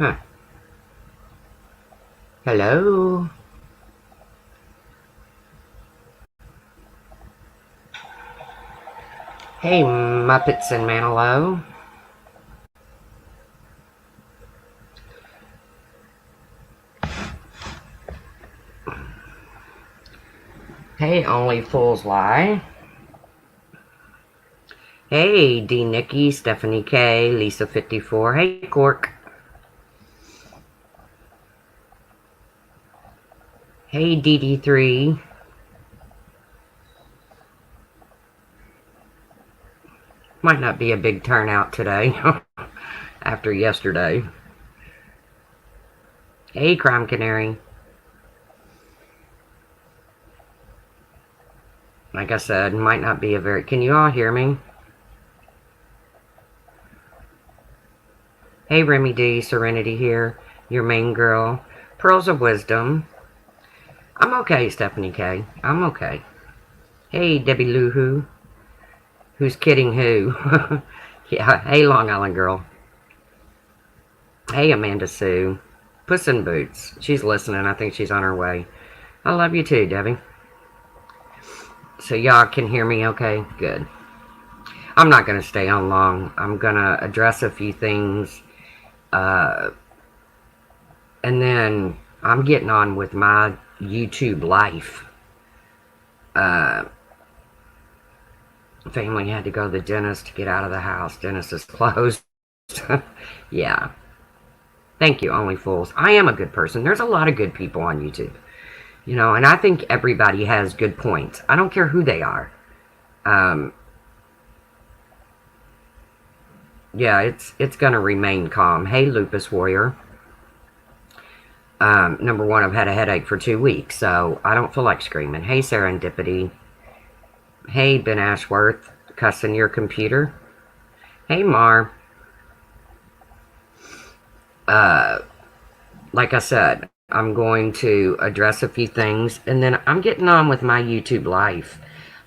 Huh. Hello? Hey, Muppets and Manilow. Hey, Only Fools Lie. Hey, D. Nikki, Stephanie K, Lisa 54. Hey, Cork. Hey, DD3. Might not be a big turnout today after yesterday. Hey, Crime Canary. Like I said, might not be a very... Can you all hear me? Hey, Remy D, Serenity here. Your main girl. Pearls of Wisdom. I'm okay, Stephanie K. I'm okay. Hey, Debbie Lou Who. Who's kidding who? Yeah, hey, Long Island girl. Hey, Amanda Sue. Puss in Boots. She's listening. I think she's on her way. I love you too, Debbie. So y'all can hear me okay? Good. I'm not going to stay on long. I'm going to address a few things. And then I'm getting on with my YouTube life. Family had to go to the dentist to get out of the house. Dentist is closed. Yeah. Thank you, Only Fools. I am a good person. There's a lot of good people on YouTube. You know, and I think everybody has good points. I don't care who they are. Yeah, it's going to remain calm. Hey, Lupus Warrior. Number one, I've had a headache for 2 weeks, so I don't feel like screaming. Hey, Serendipity. Hey, Ben Ashworth. Cussing your computer. Hey, Mar. Like I said, I'm going to address a few things, and then I'm getting on with my YouTube life.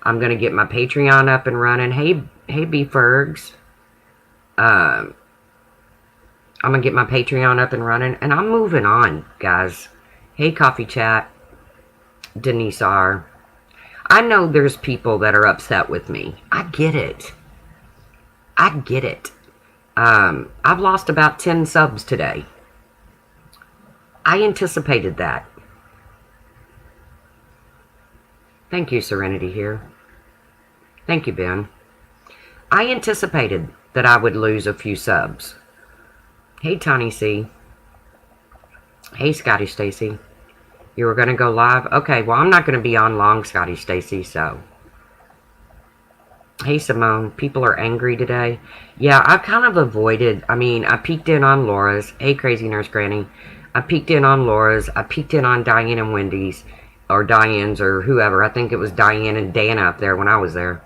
I'm going to get my Patreon up and running. Hey, B. Fergs. I'm going to get my Patreon up and running, and I'm moving on, guys. Hey, Coffee Chat. Denise R. I know there's people that are upset with me. I get it. I get it. I've lost about 10 subs today. I anticipated that. Thank you, Serenity here. Thank you, Ben. I anticipated that I would lose a few subs. Hey, Tony C. Hey, Scotty Stacy. You were going to go live? Okay, well, I'm not going to be on long, Scotty Stacy, so. Hey, Simone. People are angry today. Yeah, I've kind of avoided. I peeked in on Laura's. Hey, Crazy Nurse Granny. I peeked in on Laura's. I peeked in on Diane and Wendy's. Or Diane's or whoever. I think it was Diane and Dana up there when I was there.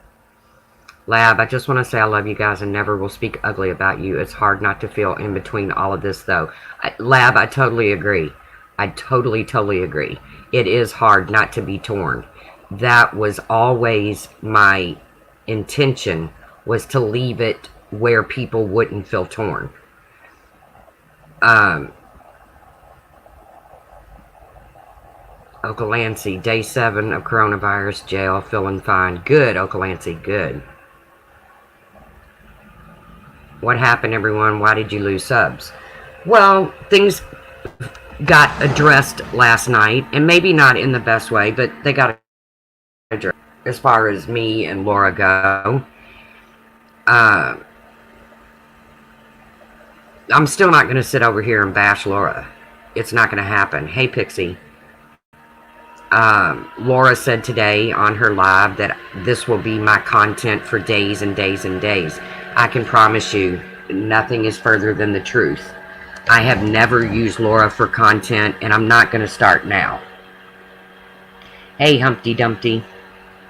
Lab, I just want to say I love you guys and never will speak ugly about you. It's hard not to feel in between all of this, though. Lab, I totally agree. I totally agree. It is hard not to be torn. That was always my intention, was to leave it where people wouldn't feel torn. Okolancy, day 7 of coronavirus jail, feeling fine. Good, Okolancy, good. What happened, everyone? Why did you lose subs? Well, things got addressed last night, and maybe not in the best way, but they got addressed as far as me and Laura go. I'm still not going to sit over here and bash Laura. It's not going to happen. Hey, Pixie. Laura said today on her live that this will be my content for days and days and days. I can promise you, nothing is further than the truth. I have never used Laura for content, and I'm not going to start now. Hey, Humpty Dumpty.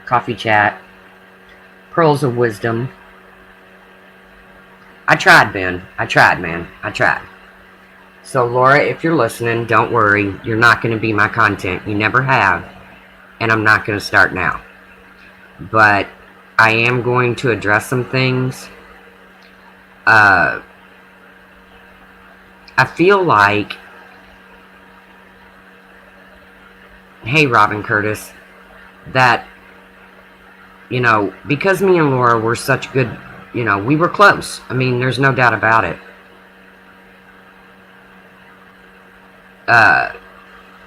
Coffee Chat. Pearls of Wisdom. I tried, Ben. I tried, man. I tried. So, Laura, if you're listening, don't worry. You're not going to be my content. You never have. And I'm not going to start now. But I am going to address some things. I I feel like, hey, Robin Curtis, that, you know, because me and Laura were such good, you know, we were close. I mean, there's no doubt about it.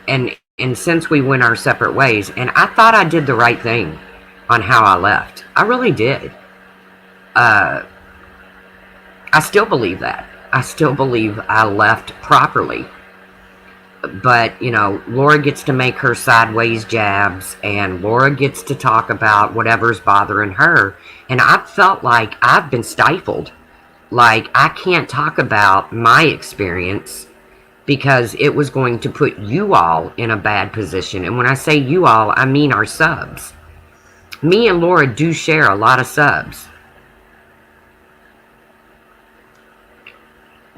And since we went our separate ways, and I thought I did the right thing on how I left. I really did. I still believe that. I still believe I left properly. But, you know, Laura gets to make her sideways jabs, and Laura gets to talk about whatever's bothering her. And I felt like I've been stifled. Like, I can't talk about my experience because it was going to put you all in a bad position. And when I say you all, I mean our subs. Me and Laura do share a lot of subs.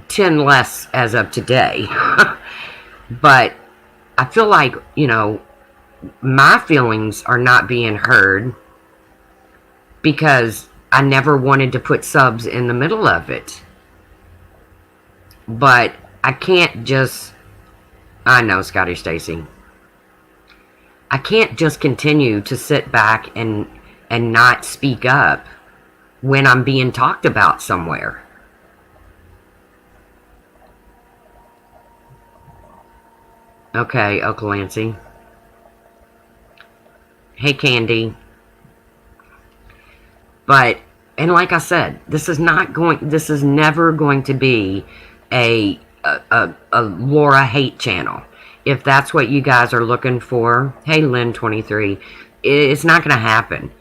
10 less as of today. But I feel like, you know, my feelings are not being heard because I never wanted to put subs in the middle of it. But I can't just, I know, Scotty Stacy, I can't just continue to sit back and not speak up when I'm being talked about somewhere. Okay, Ocalancy. Hey, Candy. But, and like I said, this is never going to be a Laura hate channel. If that's what you guys are looking for, hey, Lynn23, it's not going to happen.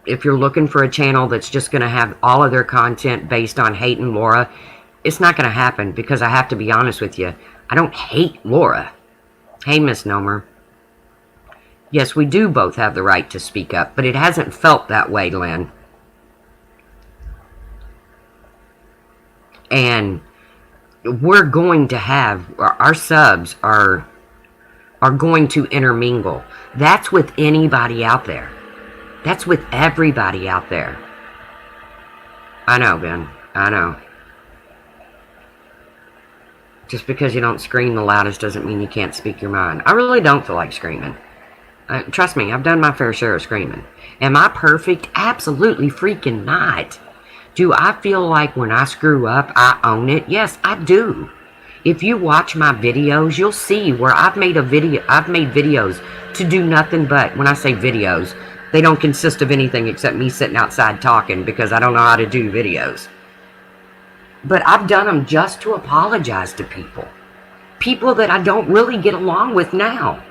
If you're looking for a channel that's just going to have all of their content based on hating Laura, it's not going to happen, because I have to be honest with you. I don't hate Laura. Hey, Misnomer. Yes, we do both have the right to speak up, but it hasn't felt that way, Lynn. And we're going to have, our subs are going to intermingle. That's with anybody out there. That's with everybody out there. I know, Ben. I know. Just because you don't scream the loudest doesn't mean you can't speak your mind. I really don't feel like screaming. Trust me, I've done my fair share of screaming. Am I perfect? Absolutely freaking not. Do I feel like when I screw up, I own it? Yes, I do. If you watch my videos, you'll see where I've made videos to do nothing but, when I say videos, they don't consist of anything except me sitting outside talking because I don't know how to do videos. But I've done them just to apologize to people. People that I don't really get along with now.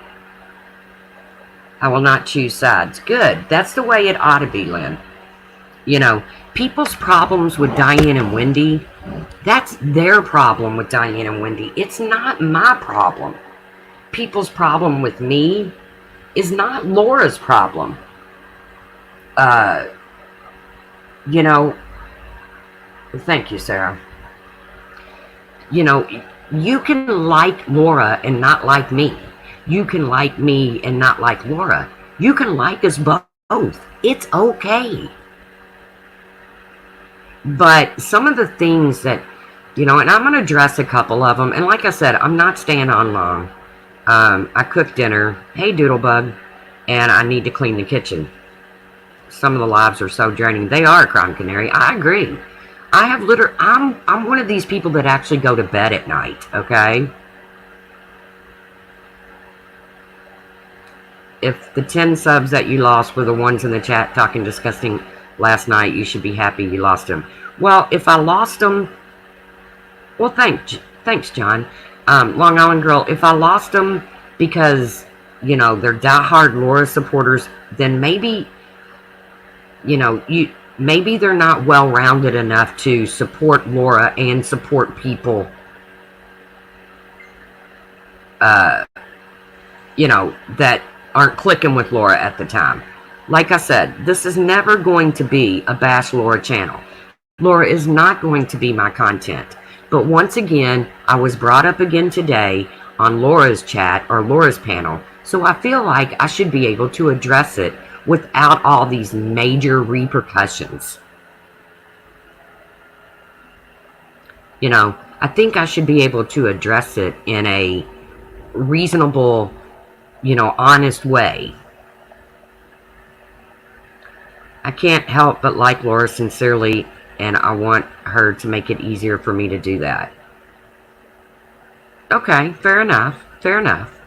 I will not choose sides. Good. That's the way it ought to be, Lynn. You know, people's problems with Diane and Wendy, that's their problem with Diane and Wendy. It's not my problem. People's problem with me is not Laura's problem. You know, thank you, Sarah. You know, you can like Laura and not like me. You can like me and not like Laura. You can like us both. It's okay. But some of the things that, you know, and I'm going to address a couple of them. And like I said, I'm not staying on long. I cooked dinner. Hey, Doodlebug. And I need to clean the kitchen. Some of the lives are so draining. They are, Crime Canary. I agree. I have I'm one of these people that actually go to bed at night, okay? If the 10 subs that you lost were the ones in the chat talking disgusting last night, you should be happy you lost them. Well, if I lost them, well, thanks, John. Long Island Girl, if I lost them because, you know, they're diehard Laura supporters, then maybe, you know, maybe they're not well-rounded enough to support Laura and support people, you know, that aren't clicking with Laura at the time. Like I said, this is never going to be a Bash Laura channel. Laura is not going to be my content. But once again, I was brought up again today on Laura's chat or Laura's panel, so I feel like I should be able to address it without all these major repercussions. You know, I think I should be able to address it in a reasonable, honest way. I can't help but like Laura sincerely, and I want her to make it easier for me to do that. Okay, fair enough. Fair enough.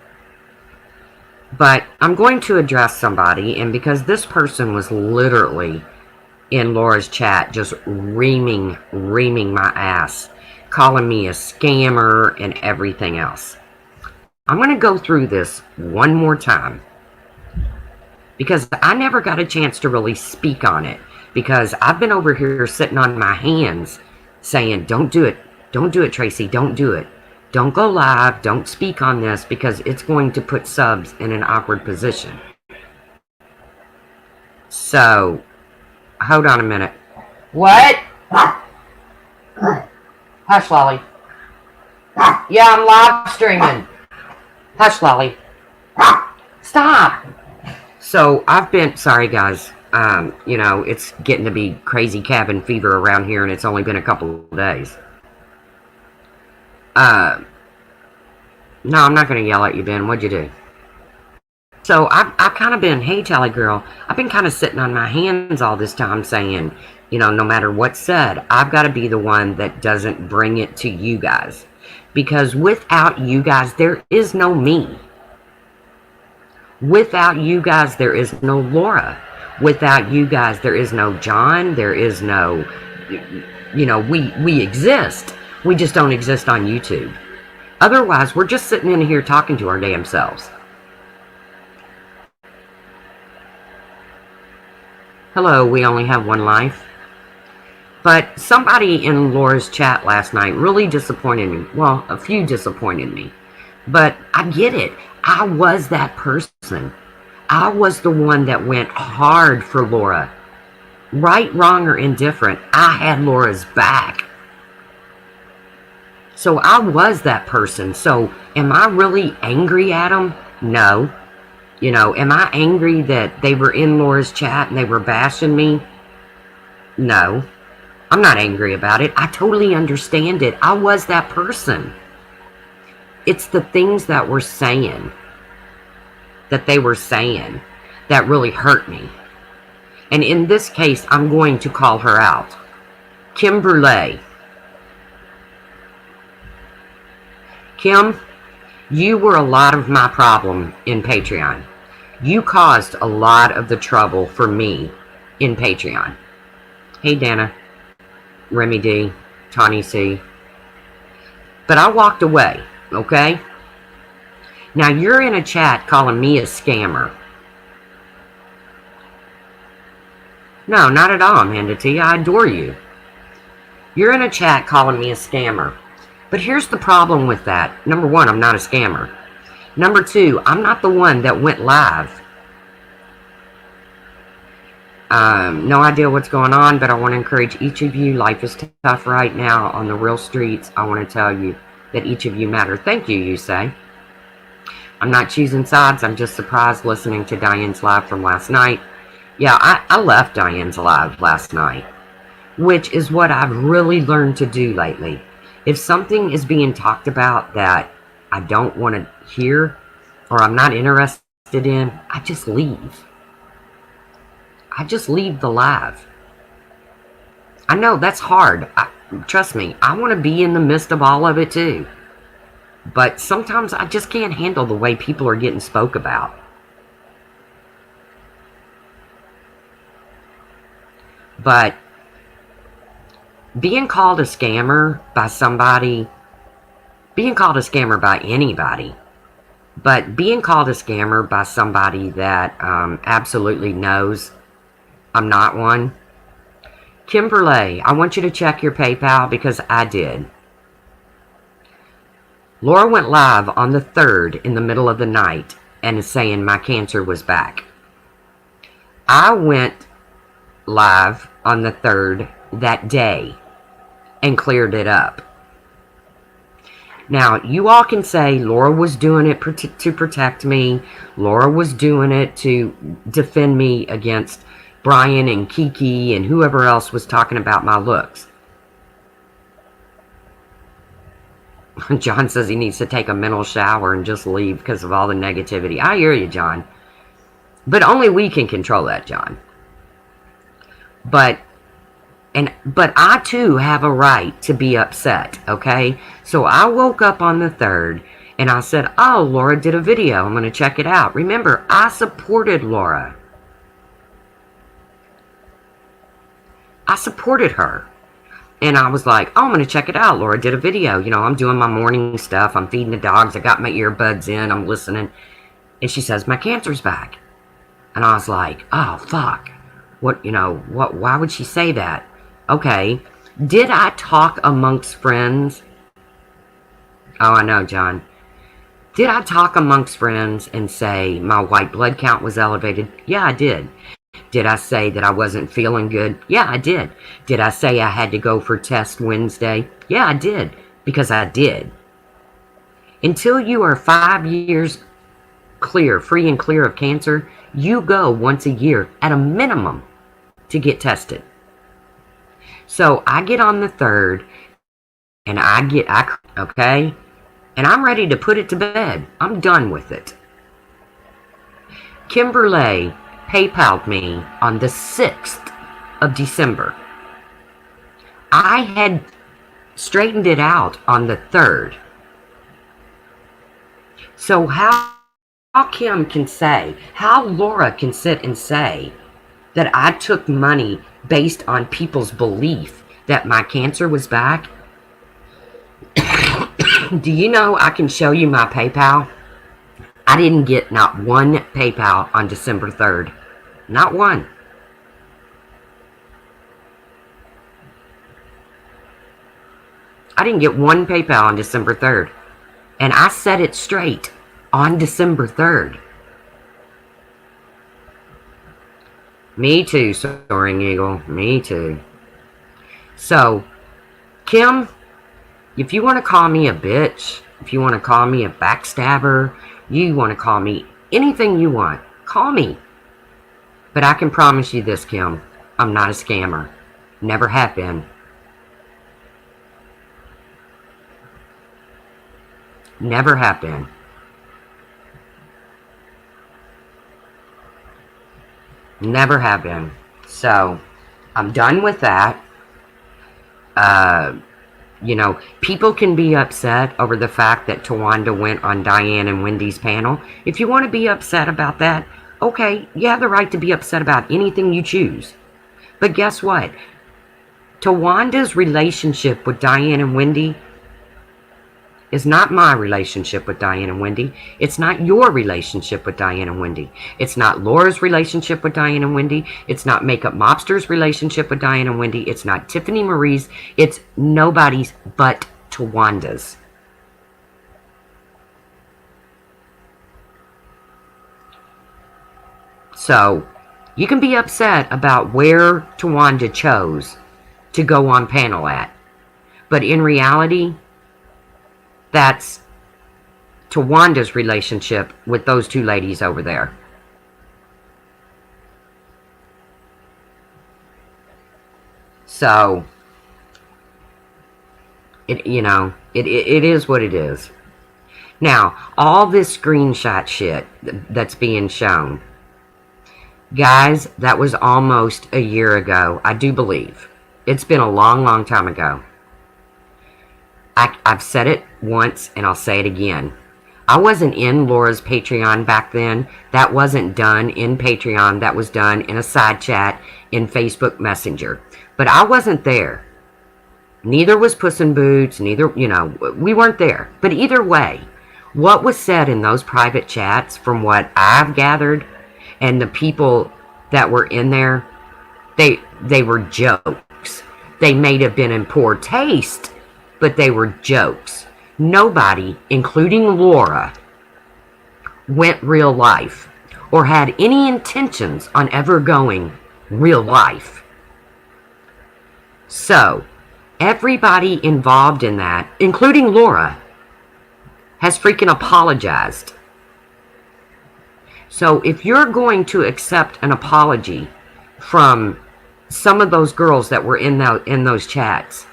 But I'm going to address somebody, and because this person was literally in Laura's chat just reaming my ass, calling me a scammer and everything else. I'm going to go through this one more time because I never got a chance to really speak on it, because I've been over here sitting on my hands saying, don't do it, Tracy, don't do it. Don't go live, don't speak on this, because it's going to put subs in an awkward position. So, hold on a minute. What? Hush, Lolly. Yeah, I'm live streaming. Hush, Lolly. Stop. So, I've been, sorry guys, it's getting to be crazy cabin fever around here, and it's only been a couple of days. No, I'm not going to yell at you, Ben. What'd you do? So, I've kind of been, hey, Tally Girl, I've been kind of sitting on my hands all this time saying, no matter what's said, I've got to be the one that doesn't bring it to you guys. Because without you guys, there is no me. Without you guys, there is no Laura. Without you guys, there is no John. There is no, we exist. We just don't exist on YouTube. Otherwise, we're just sitting in here talking to our damn selves. Hello, we only have one life. But somebody in Laura's chat last night really disappointed me. Well, a few disappointed me. But I get it. I was that person. I was the one that went hard for Laura. Right, wrong, or indifferent, I had Laura's back. So I was that person. So am I really angry at them? No. Am I angry that they were in Laura's chat and they were bashing me? No. I'm not angry about it. I totally understand it. I was that person. It's the things that they were saying that really hurt me. And in this case, I'm going to call her out. Kim Brule. Kim, you were a lot of my problem in Patreon. You caused a lot of the trouble for me in Patreon. Hey, Dana, Remy D, Tawny C. But I walked away, okay? Now, you're in a chat calling me a scammer. No, not at all, Amanda T. I adore you. You're in a chat calling me a scammer. But here's the problem with that. Number one, I'm not a scammer. Number two, I'm not the one that went live. No idea what's going on, but I want to encourage each of you. Life is tough right now on the real streets. I want to tell you that each of you matter. Thank you, you say. I'm not choosing sides. I'm just surprised listening to Diane's live from last night. Yeah, I left Diane's live last night, which is what I've really learned to do lately. If something is being talked about that I don't want to hear or I'm not interested in, I just leave. I just leave the live. I know that's hard. Trust me, I want to be in the midst of all of it too. But sometimes I just can't handle the way people are getting spoke about. But being called a scammer by somebody, being called a scammer by anybody, but being called a scammer by somebody that absolutely knows I'm not one. Kimberly, I want you to check your PayPal because I did. Laura went live on the 3rd in the middle of the night and is saying my cancer was back. I went live on the 3rd that day and cleared it up. Now, you all can say Laura was doing it to protect me. Laura was doing it to defend me against Brian and Kiki and whoever else was talking about my looks. John says he needs to take a mental shower and just leave because of all the negativity. I hear you, John. But only we can control that, John. But I too have a right to be upset, okay? So I woke up on the 3rd and I said, oh, Laura did a video. I'm going to check it out. Remember, I supported Laura. I supported her. And I was like, oh, I'm going to check it out. Laura did a video. You know, I'm doing my morning stuff. I'm feeding the dogs. I got my earbuds in. I'm listening. And she says, my cancer's back. And I was like, oh, fuck. What, you know, why would she say that? Okay. Did I talk amongst friends? Oh, I know, John. Did I talk amongst friends and say my white blood count was elevated? Yeah, I did. Did I say that I wasn't feeling good? Yeah, I did. Did I say I had to go for test Wednesday? Yeah, I did. Because I did. Until you are 5 years clear, free and clear of cancer, you go once a year at a minimum to get tested. So I get on the 3rd and okay? And I'm ready to put it to bed. I'm done with it. Kimberly PayPal'd me on the 6th of December. I had straightened it out on the 3rd. So how Kim can say, how Laura can sit and say that I took money based on people's belief that my cancer was back? Do you know I can show you my PayPal? I didn't get not one PayPal on December 3rd. Not one. I didn't get one PayPal on December 3rd. And I set it straight on December 3rd. Me too, Soaring Eagle. Me too. So, Kim, if you want to call me a bitch, if you want to call me a backstabber, you want to call me anything you want, call me. But I can promise you this, Kim. I'm not a scammer. Never have been. Never have been. Never have been. So, I'm done with that. You know, people can be upset over the fact that Tawanda went on Diane and Wendy's panel. If you want to be upset about that, okay, you have the right to be upset about anything you choose. But guess what? Tawanda's relationship with Diane and Wendy is not my relationship with Diane and Wendy. It's not your relationship with Diane and Wendy. It's not Laura's relationship with Diane and Wendy. It's not Makeup Mobster's relationship with Diane and Wendy. It's not Tiffany Marie's. It's nobody's but Tawanda's. So, you can be upset about where Tawanda chose to go on panel at. But in reality, that's Tawanda's relationship with those two ladies over there. So, it is what it is. Now, all this screenshot shit that's being shown, guys, that was almost a year ago, I do believe. It's been a long, long time ago. I've said it once, and I'll say it again. I wasn't in Laura's Patreon back then. That wasn't done in Patreon. That was done in a side chat in Facebook Messenger. But I wasn't there. Neither was Puss in Boots. Neither, we weren't there. But either way, what was said in those private chats, from what I've gathered, and the people that were in there, they were jokes. They may have been in poor taste, but they were jokes. Nobody, including Laura, went real life or had any intentions on ever going real life. So, everybody involved in that, including Laura, has freaking apologized. So, if you're going to accept an apology from some of those girls that were in those chats,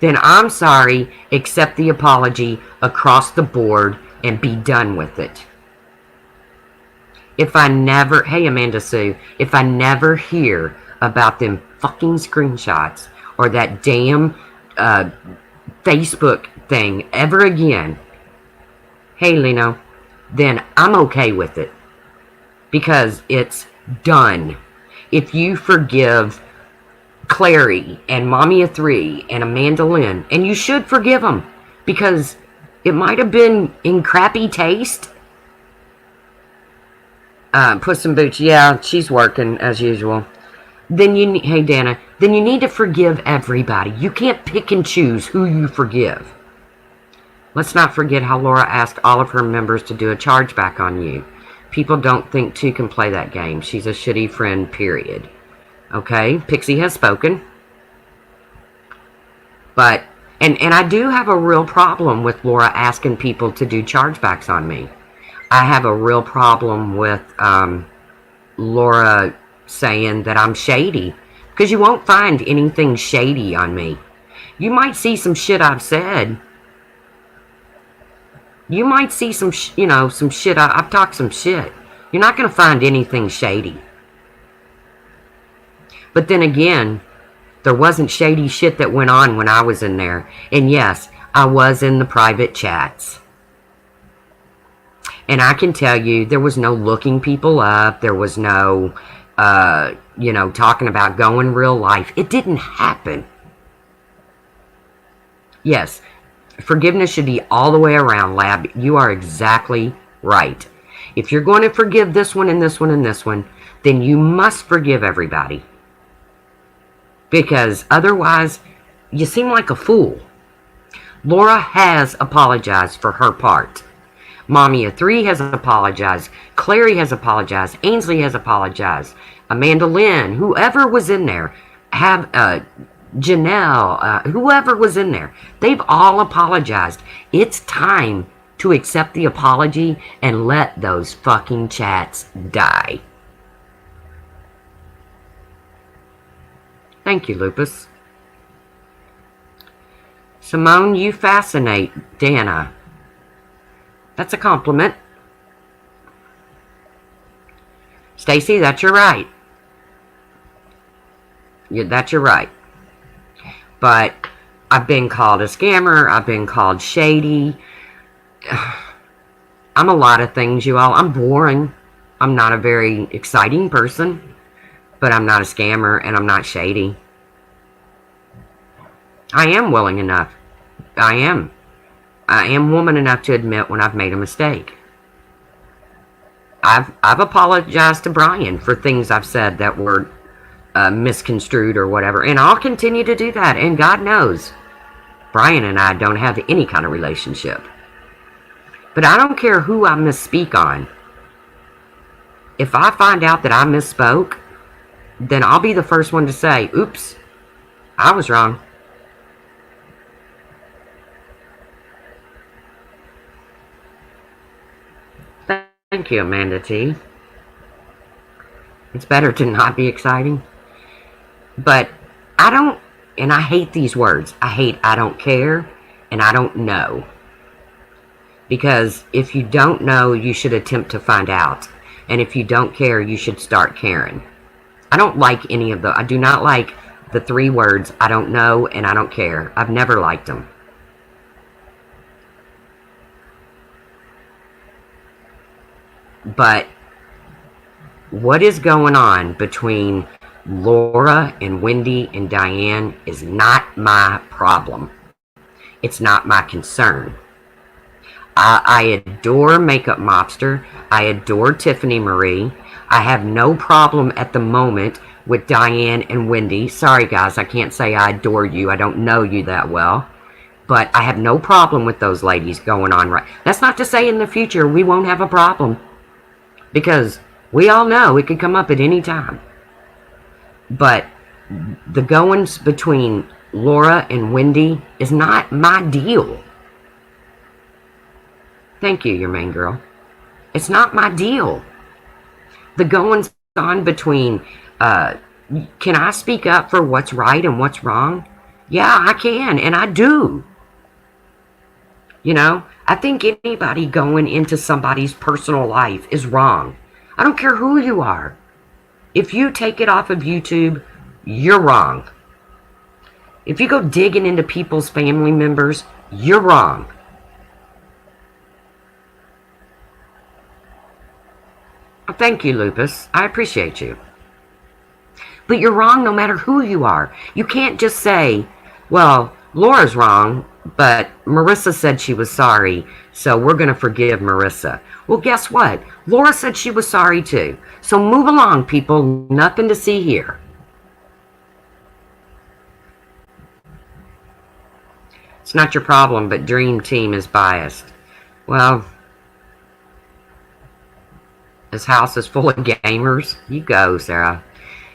then I'm sorry, accept the apology across the board and be done with it. If I never, hey Amanda Sue, if I never hear about them fucking screenshots or that damn Facebook thing ever again, hey Lino, then I'm okay with it. Because it's done. If you forgive Clary and Mommy of Three and Amanda Lynn, and you should forgive them, because it might have been in crappy taste. Puss in Boots, yeah, she's working as usual. Then hey Dana, then you need to forgive everybody. You can't pick and choose who you forgive. Let's not forget how Laura asked all of her members to do a chargeback on you. People don't think two can play that game. She's a shitty friend, period. Okay, Pixie has spoken. But, and I do have a real problem with Laura asking people to do chargebacks on me. I have a real problem with Laura saying that I'm shady. Because you won't find anything shady on me. You might see some shit I've said. You might see some, some shit. I've talked some shit. You're not going to find anything shady. But then again, there wasn't shady shit that went on when I was in there. And yes, I was in the private chats. And I can tell you, there was no looking people up. There was no, talking about going real life. It didn't happen. Yes, forgiveness should be all the way around, Lab. You are exactly right. If you're going to forgive this one and this one and this one, then you must forgive everybody. Because otherwise, you seem like a fool. Laura has apologized for her part. Mommy of Three has apologized. Clary has apologized. Ainsley has apologized. Amanda Lynn, whoever was in there, Janelle, whoever was in there, they've all apologized. It's time to accept the apology and let those fucking chats die. Thank you, Lupus. Simone, you fascinate Dana. That's a compliment. Stacy, that's your right. That's your right. But I've been called a scammer. I've been called shady. I'm a lot of things, you all. I'm boring. I'm not a very exciting person. But I'm not a scammer and I'm not shady. I am willing enough. I am woman enough to admit when I've made a mistake. I've apologized to Brian for things I've said that were misconstrued or whatever. And I'll continue to do that. And God knows, Brian and I don't have any kind of relationship. But I don't care who I misspeak on. If I find out that I misspoke, then I'll be the first one to say, oops, I was wrong. Thank you, Amanda T. It's better to not be exciting. But I don't, and I hate these words. I hate I don't care and I don't know. Because if you don't know, you should attempt to find out. And if you don't care, you should start caring. I don't like any of I do not like the three words, I don't know and I don't care. I've never liked them. But what is going on between Laura and Wendy and Diane is not my problem. It's not my concern. I adore Makeup Mobster. I adore Tiffany Marie. I have no problem at the moment with Diane and Wendy. Sorry, guys, I can't say I adore you. I don't know you that well. But I have no problem with those ladies going on right. That's not to say in the future we won't have a problem. Because we all know it could come up at any time. But the goings between Laura and Wendy is not my deal. Thank you, your main girl. It's not my deal. The goings on between, can I speak up for what's right and what's wrong? Yeah, I can, and I do. You know, I think anybody going into somebody's personal life is wrong. I don't care who you are. If you take it off of YouTube, you're wrong. If you go digging into people's family members, you're wrong. Thank you, Lupus. I appreciate you. But you're wrong no matter who you are. You can't just say, well, Laura's wrong, but Marissa said she was sorry, so we're going to forgive Marissa. Well, guess what? Laura said she was sorry too. So move along, people. Nothing to see here. It's not your problem, but Dream Team is biased. Well, this house is full of gamers. You go, Sarah.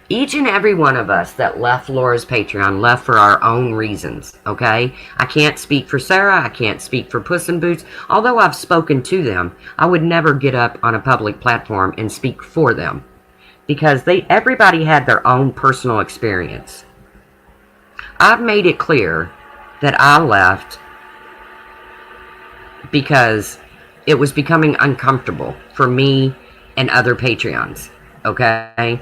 Each and every one of us that left Laura's Patreon left for our own reasons, okay? I can't speak for Sarah. I can't speak for Puss in Boots. Although I've spoken to them, I would never get up on a public platform and speak for them because everybody had their own personal experience. I've made it clear that I left because it was becoming uncomfortable for me and other Patreons, okay?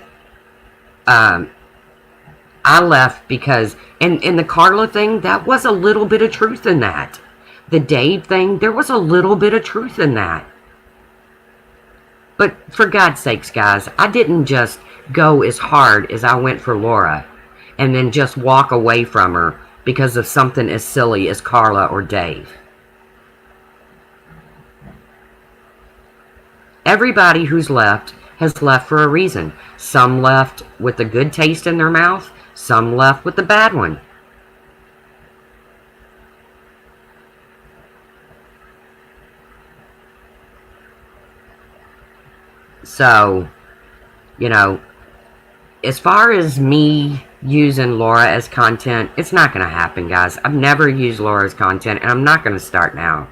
I left because, and the Carla thing, that was a little bit of truth in that. The Dave thing, there was a little bit of truth in that. But for God's sakes, guys, I didn't just go as hard as I went for Laura and then just walk away from her because of something as silly as Carla or Dave. Everybody who's left has left for a reason. Some left with a good taste in their mouth. Some left with a bad one. So, you know, as far as me using Laura as content, it's not going to happen, guys. I've never used Laura as content, and I'm not going to start now.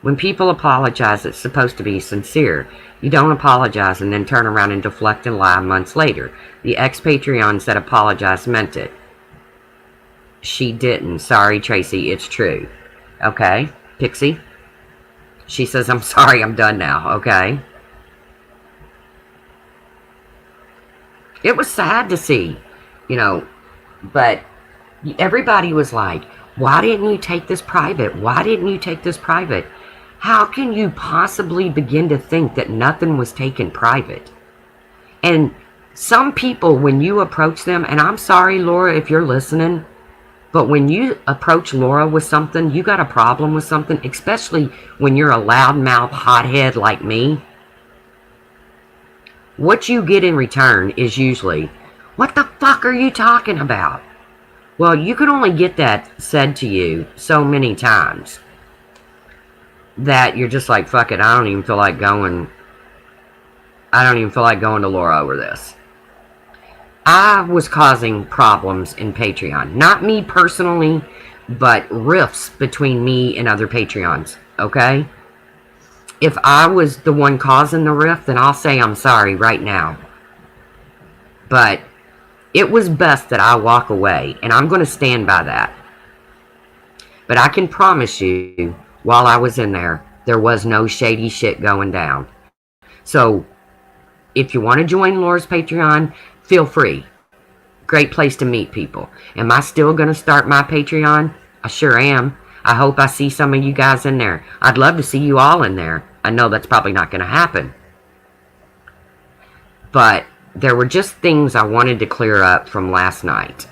When people apologize, it's supposed to be sincere. You don't apologize and then turn around and deflect and lie months later. The ex-Patreons that apologized meant it. She didn't. Sorry, Tracy, it's true. Okay, Pixie? She says, I'm sorry, I'm done now, okay? It was sad to see, you know, but everybody was like, why didn't you take this private? Why didn't you take this private? How can you possibly begin to think that nothing was taken private? And some people, when you approach them, and I'm sorry, Laura, if you're listening, but when you approach Laura with something, you got a problem with something, especially when you're a loudmouth hothead like me, what you get in return is usually, what the fuck are you talking about? Well, you can only get that said to you so many times that you're just like, fuck it, I don't even feel like going to Laura over this. I was causing problems in Patreon. Not me personally, but rifts between me and other Patreons, okay? If I was the one causing the rift, then I'll say I'm sorry right now. But it was best that I walk away, and I'm going to stand by that. But I can promise you, while I was in there was no shady shit going down. So, if you want to join Laura's Patreon, feel free. Great place to meet people. Am I still going to start my Patreon? I sure am. I hope I see some of you guys in there. I'd love to see you all in there. I know that's probably not going to happen. But there were just things I wanted to clear up from last night.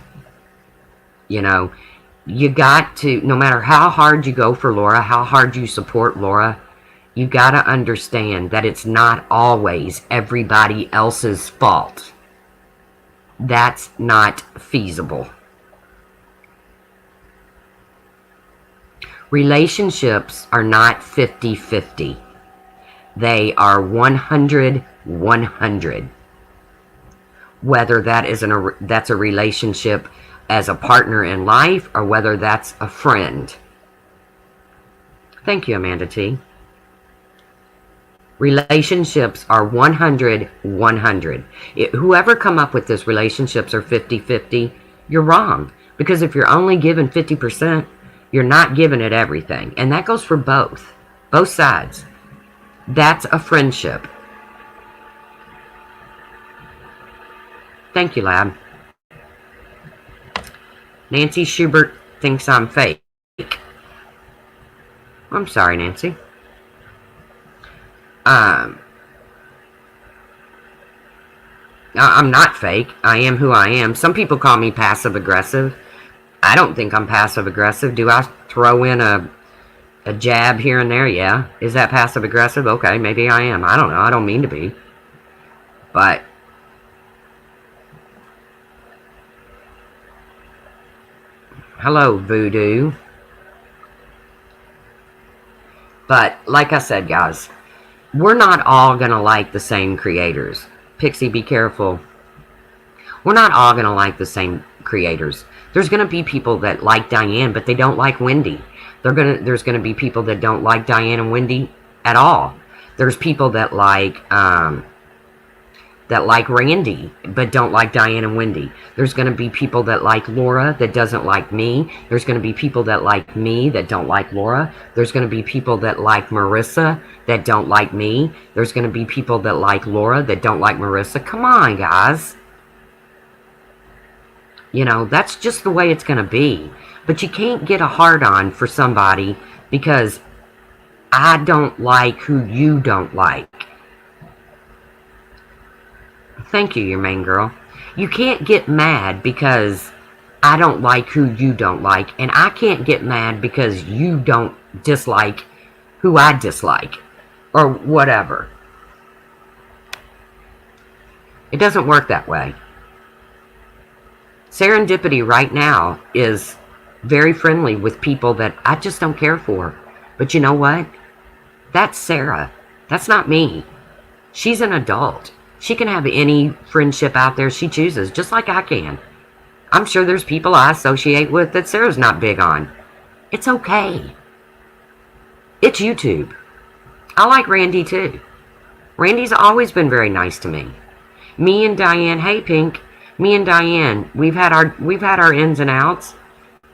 You know, you got to, no matter how hard you go for Laura, how hard you support Laura, you got to understand that it's not always everybody else's fault. That's not feasible. Relationships are not 50-50. They are 100-100. Whether that is that's a relationship as a partner in life or whether that's a friend. Thank you, Amanda T. Relationships are 100-100. Whoever come up with this relationships are 50-50, you're wrong. Because if you're only giving 50%, you're not giving it everything. And that goes for both sides. That's a friendship. Thank you, Lab. Nancy Schubert thinks I'm fake. I'm sorry, Nancy. I'm not fake. I am who I am. Some people call me passive-aggressive. I don't think I'm passive-aggressive. Do I throw in a jab here and there? Yeah. Is that passive-aggressive? Okay, maybe I am. I don't know. I don't mean to be. But hello, Voodoo. But like I said, guys, we're not all going to like the same creators. Pixie, be careful. We're not all going to like the same creators. There's going to be people that like Diane, but they don't like Wendy. There's going to be people that don't like Diane and Wendy at all. There's people that like Randy, but don't like Diane and Wendy. There's going to be people that like Laura that doesn't like me. There's going to be people that like me that don't like Laura. There's going to be people that like Marissa that don't like me. There's going to be people that like Laura that don't like Marissa. Come on, guys. You know, that's just the way it's going to be. But you can't get a hard-on for somebody because I don't like who you don't like. Thank you, your main girl. You can't get mad because I don't like who you don't like. And I can't get mad because you don't dislike who I dislike. Or whatever. It doesn't work that way. Serendipity right now is very friendly with people that I just don't care for. But you know what? That's Sarah. That's not me. She's an adult. She can have any friendship out there she chooses, just like I can. I'm sure there's people I associate with that Sarah's not big on. It's okay. It's YouTube. I like Randy too. Randy's always been very nice to me. Me and Diane, hey Pink, me and Diane, we've had our ins and outs.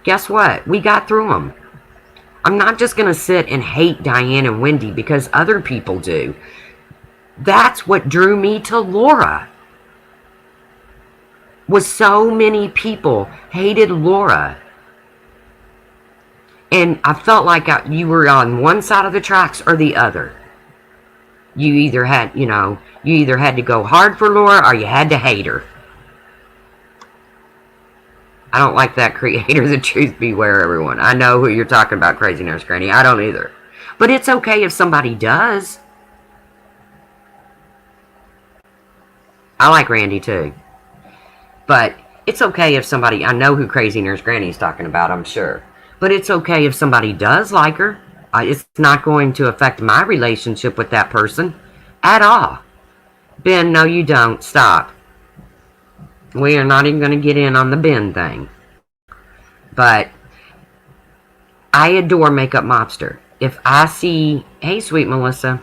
Guess what? We got through them. I'm not just going to sit and hate Diane and Wendy because other people do. That's what drew me to Laura. Was so many people hated Laura. And I felt like you were on one side of the tracks or the other. You either had to go hard for Laura or you had to hate her. I don't like that creator, the truth beware, everyone. I know who you're talking about, Crazy Nurse Granny. I don't either. But it's okay if somebody does. I like Randy too. But it's okay if somebody... I know who Crazy Nurse Granny's talking about, I'm sure. But it's okay if somebody does like her. It's not going to affect my relationship with that person at all. Ben, no you don't. Stop. We are not even going to get in on the Ben thing. But I adore Makeup Mobster. If I see... Hey, sweet Melissa.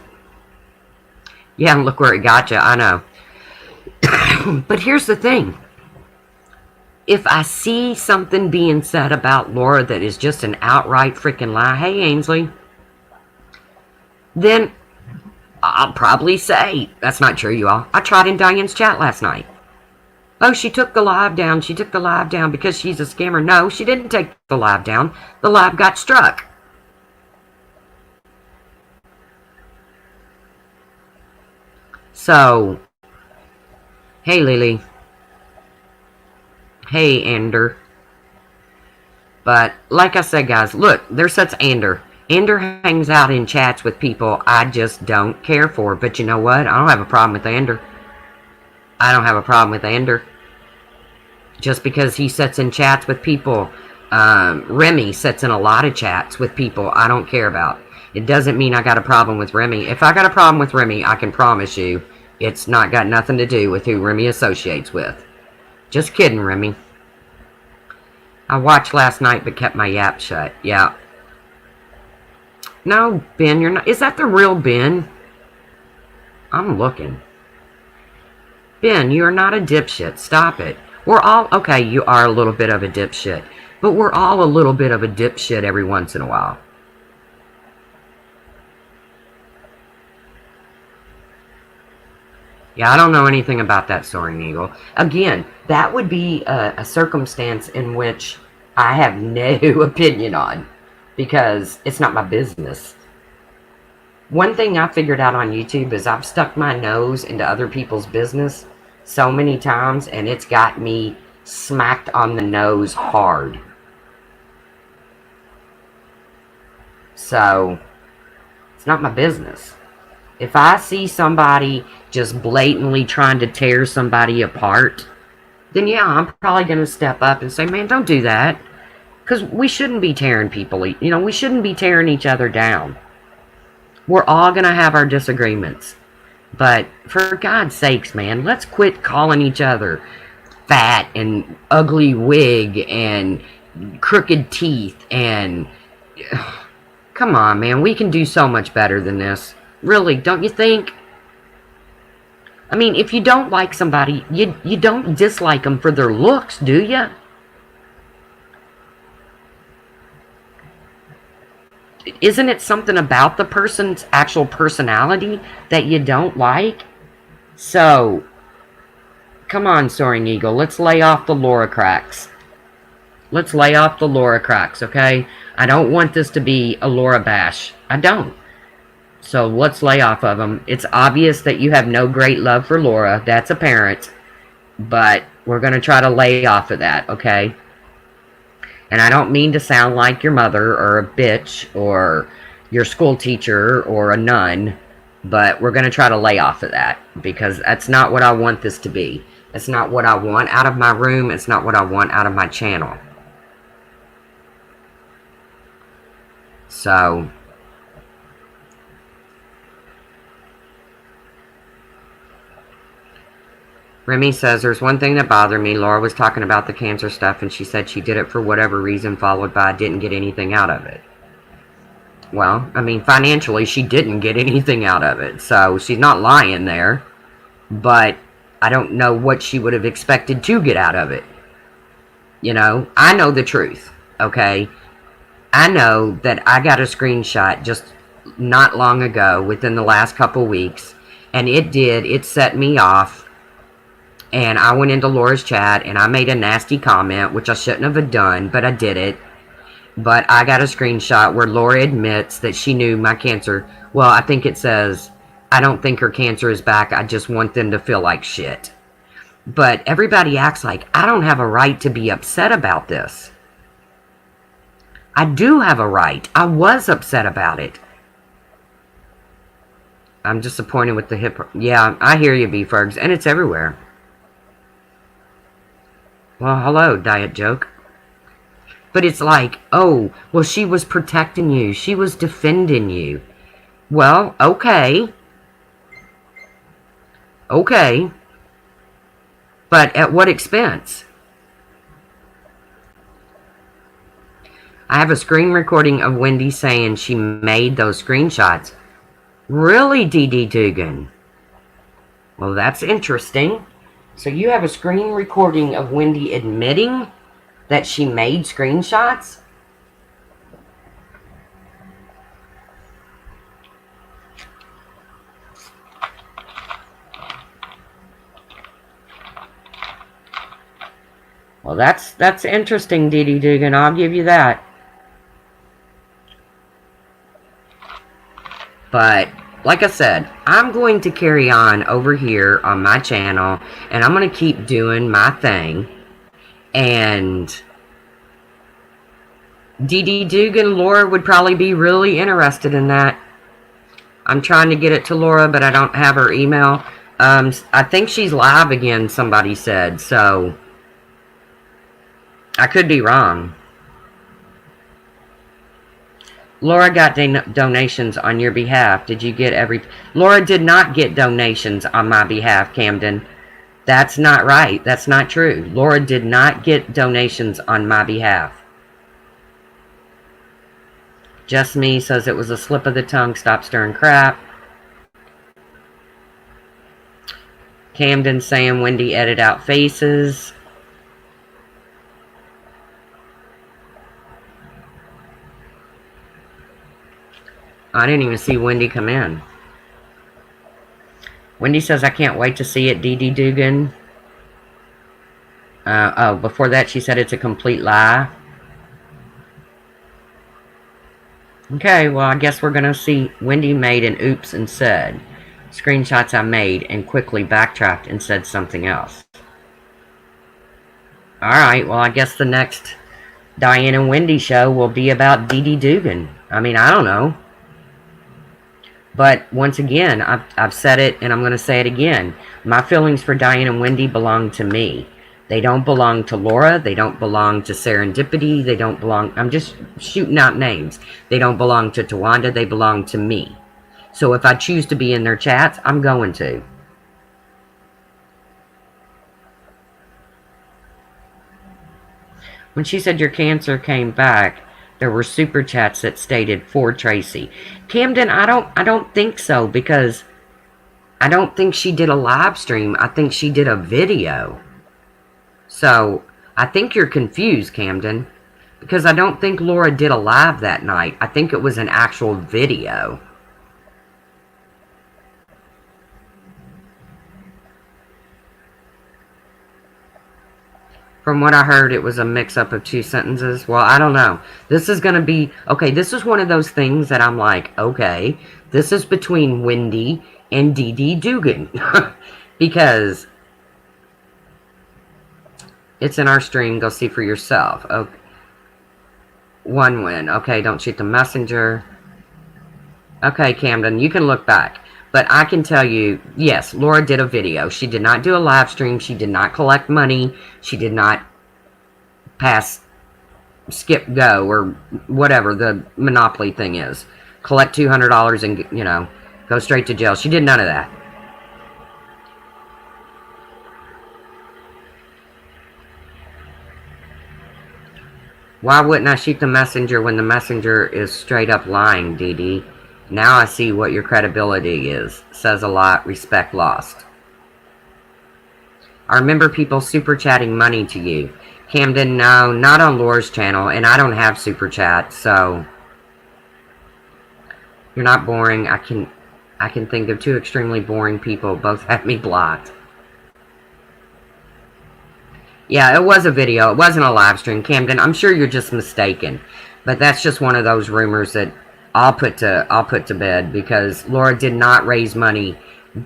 Yeah, look where it got you. I know. But here's the thing. If I see something being said about Laura that is just an outright freaking lie, hey Ainsley, then I'll probably say, that's not true, you all. I tried in Diane's chat last night. Oh, she took the live down. She took the live down because she's a scammer. No, she didn't take the live down. The live got struck. So... Hey, Lily. Hey, Ander. But, like I said, guys, look, there's such Ander. Ander hangs out in chats with people I just don't care for. But you know what? I don't have a problem with Ander. I don't have a problem with Ander. Just because he sits in chats with people. Remy sits in a lot of chats with people I don't care about. It doesn't mean I got a problem with Remy. If I got a problem with Remy, I can promise you it's not got nothing to do with who Remy associates with. Just kidding, Remy. I watched last night but kept my yap shut. Yeah. No, Ben, you're not. Is that the real Ben? I'm looking. Ben, you are not a dipshit. Stop it. We're all, okay, you are a little bit of a dipshit. But we're all a little bit of a dipshit every once in a while. Yeah, I don't know anything about that soaring eagle. Again, that would be a circumstance in which I have no opinion on because it's not my business. One thing I figured out on YouTube is I've stuck my nose into other people's business so many times and it's got me smacked on the nose hard. So, it's not my business. If I see somebody just blatantly trying to tear somebody apart, then yeah, I'm probably going to step up and say, man, don't do that. Because we shouldn't be tearing people, we shouldn't be tearing each other down. We're all going to have our disagreements. But for God's sakes, man, let's quit calling each other fat and ugly wig and crooked teeth and... Come on, man, we can do so much better than this. Really, don't you think? I mean, if you don't like somebody, you don't dislike them for their looks, do you? Isn't it something about the person's actual personality that you don't like? So, come on, Soaring Eagle, let's lay off the Laura cracks. Let's lay off the Laura cracks, okay? I don't want this to be a Laura bash. I don't. So let's lay off of them. It's obvious that you have no great love for Laura. That's apparent. But we're going to try to lay off of that, okay? And I don't mean to sound like your mother or a bitch or your school teacher or a nun. But we're going to try to lay off of that. Because that's not what I want this to be. It's not what I want out of my room. It's not what I want out of my channel. So... Remy says, there's one thing that bothered me. Laura was talking about the cancer stuff, and she said she did it for whatever reason, followed by didn't get anything out of it. Well, I mean, financially, she didn't get anything out of it, so she's not lying there. But I don't know what she would have expected to get out of it. You know, I know the truth, okay? I know that I got a screenshot just not long ago, within the last couple weeks, and it set me off. And I went into Laura's chat, and I made a nasty comment, which I shouldn't have done, but I did it. But I got a screenshot where Laura admits that she knew my cancer. Well, I think it says, I don't think her cancer is back. I just want them to feel like shit. But everybody acts like I don't have a right to be upset about this. I do have a right. I was upset about it. I'm disappointed with the hip. Yeah, I hear you, B-Fergs, and it's everywhere. Well, hello, Diet Joke. But it's like, oh, well, she was protecting you. She was defending you. Well, okay. Okay. But at what expense? I have a screen recording of Wendy saying she made those screenshots. Really, D.D. Dugan? Well, that's interesting. So you have a screen recording of Wendy admitting that she made screenshots? Well, that's interesting, D.D. Dugan. I'll give you that. But... like I said, I'm going to carry on over here on my channel, and I'm going to keep doing my thing. And D.D. Dugan, Laura would probably be really interested in that. I'm trying to get it to Laura, but I don't have her email. I think she's live again, somebody said, so I could be wrong. Laura got donations on your behalf. Did you get every... Laura did not get donations on my behalf, Camden. That's not right. That's not true. Laura did not get donations on my behalf. Just Me says it was a slip of the tongue. Stop stirring crap. Camden saying Wendy edit out faces. I didn't even see Wendy come in. Wendy says, I can't wait to see it, Dee Dee Dugan. Oh, before that she said it's a complete lie. Okay, well, I guess we're going to see Wendy made an oops and said. Screenshots I made and quickly backtracked and said something else. Alright, well, I guess the next Diane and Wendy show will be about Dee Dee Dugan. I mean, I don't know. But once again, I've said it and I'm going to say it again. My feelings for Diane and Wendy belong to me. They don't belong to Laura. They don't belong to Serendipity. They don't belong... I'm just shooting out names. They don't belong to Tawanda. They belong to me. So if I choose to be in their chats, I'm going to. When she said your cancer came back, there were super chats that stated for Tracy. Camden, I don't think so, because I don't think she did a live stream. I think she did a video. So I think you're confused, Camden, because I don't think Laura did a live that night. I think it was an actual video. From what I heard, it was a mix-up of two sentences. Well, I don't know. This is going to be... Okay, this is one of those things that I'm like, okay, this is between Wendy and Dee Dee Dugan. Because it's in our stream. Go see for yourself. Okay. One win. Okay, don't shoot the messenger. Okay, Camden, you can look back. But I can tell you, yes, Laura did a video. She did not do a live stream. She did not collect money. She did not pass, skip, go, or whatever the Monopoly thing is. Collect $200 and, you know, go straight to jail. She did none of that. Why wouldn't I shoot the messenger when the messenger is straight up lying, Dee Dee? Now I see what your credibility is. Says a lot. Respect lost. I remember people super chatting money to you. Camden, no, not on Laura's channel, and I don't have super chat, so you're not boring. I can think of two extremely boring people. Both have me blocked. Yeah, it was a video. It wasn't a live stream. Camden, I'm sure you're just mistaken, but that's just one of those rumors that I'll put to bed, because Laura did not raise money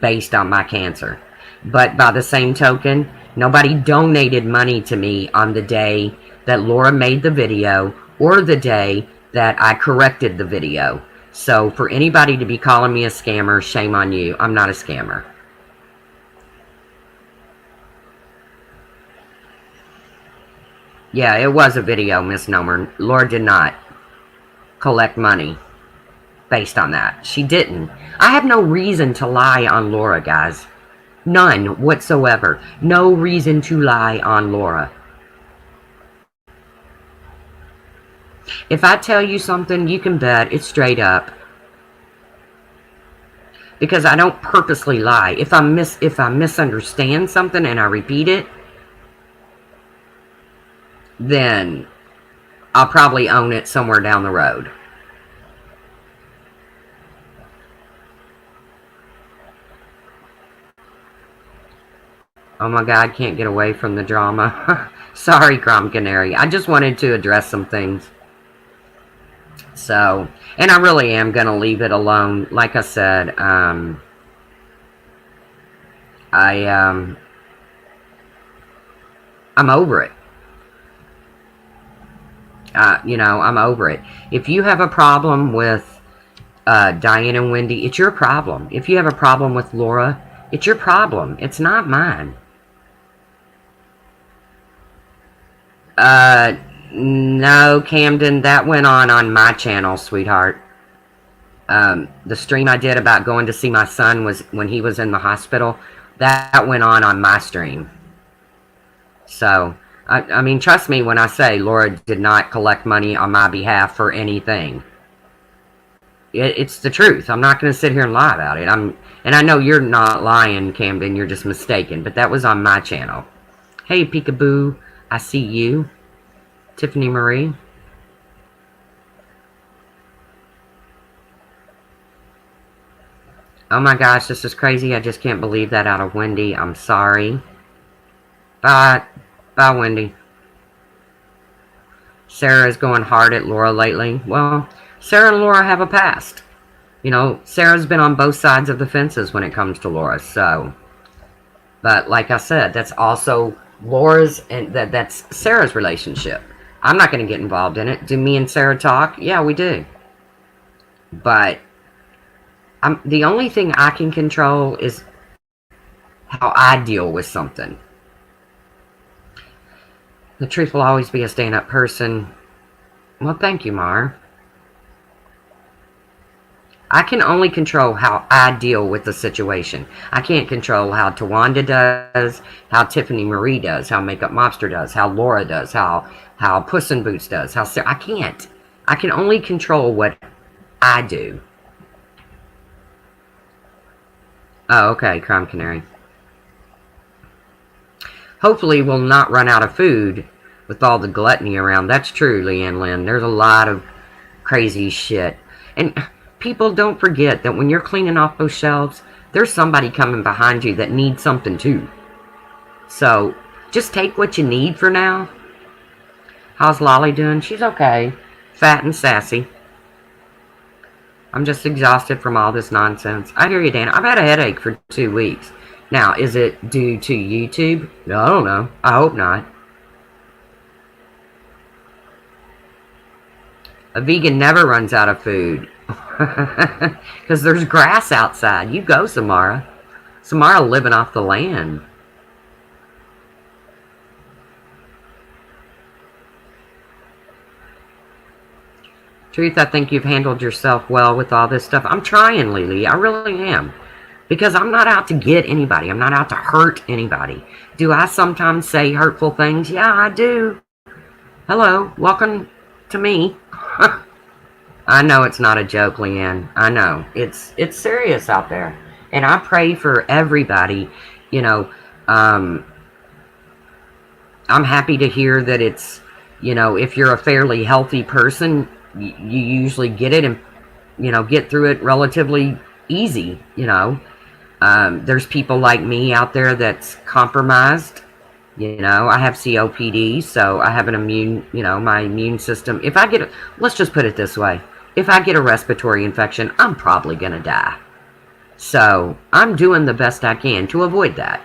based on my cancer. But by the same token, nobody donated money to me on the day that Laura made the video or the day that I corrected the video. So for anybody to be calling me a scammer, shame on you. I'm not a scammer. Yeah, it was a video, misnomer. Laura did not collect money based on that. She didn't. I have no reason to lie on Laura, guys. None whatsoever. No reason to lie on Laura. If I tell you something, you can bet it's straight up. Because I don't purposely lie. If I misunderstand something and I repeat it, then I'll probably own it somewhere down the road. Oh my God, can't get away from the drama. Sorry, Crom Canary. I just wanted to address some things. So, and I really am going to leave it alone. Like I said, I'm over it. You know, I'm over it. If you have a problem with Diane and Wendy, it's your problem. If you have a problem with Laura, it's your problem. It's not mine. No, Camden, that went on my channel, sweetheart. The stream I did about going to see my son was when he was in the hospital. That went on my stream. So, I mean, trust me when I say Laura did not collect money on my behalf for anything. It's the truth. I'm not going to sit here and lie about it. And I know you're not lying, Camden. You're just mistaken. But that was on my channel. Hey, Peekaboo. I see you. Tiffany Marie. Oh my gosh, this is crazy. I just can't believe that out of Wendy. I'm sorry. Bye. Bye, Wendy. Sarah is going hard at Laura lately. Well, Sarah and Laura have a past. You know, Sarah's been on both sides of the fences when it comes to Laura, so. But like I said, that's also Laura's and that's Sarah's relationship. I'm not going to get involved in it. Do me and Sarah talk? Yeah, we do. But the only thing I can control is how I deal with something. The truth will always be a stand-up person. Well, thank you, Mar. I can only control how I deal with the situation. I can't control how Tawanda does, how Tiffany Marie does, how Makeup Mobster does, how Laura does, how Puss in Boots does, how Sarah. I can't. I can only control what I do. Oh, okay, Crime Canary. Hopefully we'll not run out of food with all the gluttony around. That's true, Leanne Lynn. There's a lot of crazy shit. And people, don't forget that when you're cleaning off those shelves, there's somebody coming behind you that needs something too. So just take what you need for now. How's Lolly doing? She's okay. Fat and sassy. I'm just exhausted from all this nonsense. I hear you, Dana. I've had a headache for 2 weeks. Now, is it due to YouTube? No, I don't know. I hope not. A vegan never runs out of food. Because there's grass outside. You go, Samara. Samara living off the land. Truth, I think you've handled yourself well with all this stuff. I'm trying, Lily. I really am. Because I'm not out to get anybody. I'm not out to hurt anybody. Do I sometimes say hurtful things? Yeah, I do. Hello. Welcome to me. I know it's not a joke, Leanne. I know. It's serious out there. And I pray for everybody. You know, I'm happy to hear that it's, you know, if you're a fairly healthy person, you usually get it and, you know, get through it relatively easy, you know. There's people like me out there that's compromised. You know, I have COPD, so I have an immune, you know, my immune system. If I get, let's just put it this way. If I get a respiratory infection, I'm probably going to die. So I'm doing the best I can to avoid that.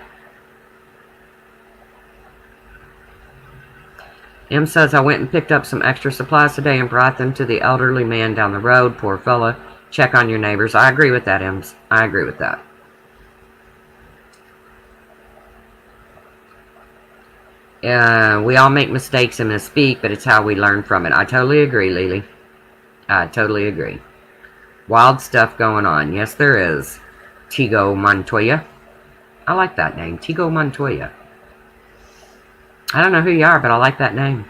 M says, I went and picked up some extra supplies today and brought them to the elderly man down the road. Poor fella. Check on your neighbors. I agree with that, Ems. I agree with that. We all make mistakes and misspeak, but it's how we learn from it. I totally agree, Lily. I totally agree. Wild stuff going on. Yes, there is. Tigo Montoya. I like that name. Tigo Montoya. I don't know who you are, but I like that name.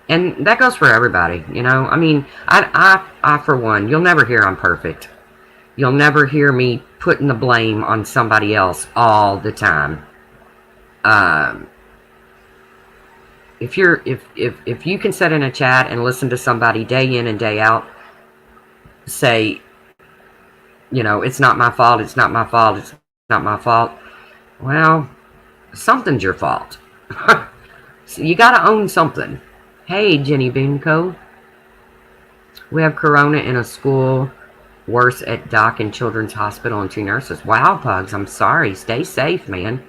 And that goes for everybody, you know. I mean, I for one, you'll never hear I'm perfect. You'll never hear me putting the blame on somebody else all the time. If you can sit in a chat and listen to somebody day in and day out say, you know, it's not my fault, it's not my fault, it's not my fault. Well, something's your fault. So you gotta own something. Hey, Jenny Beanco. We have corona in a school. Worse at Doc and Children's Hospital and 2 nurses. Wow, Pugs, I'm sorry. Stay safe, man.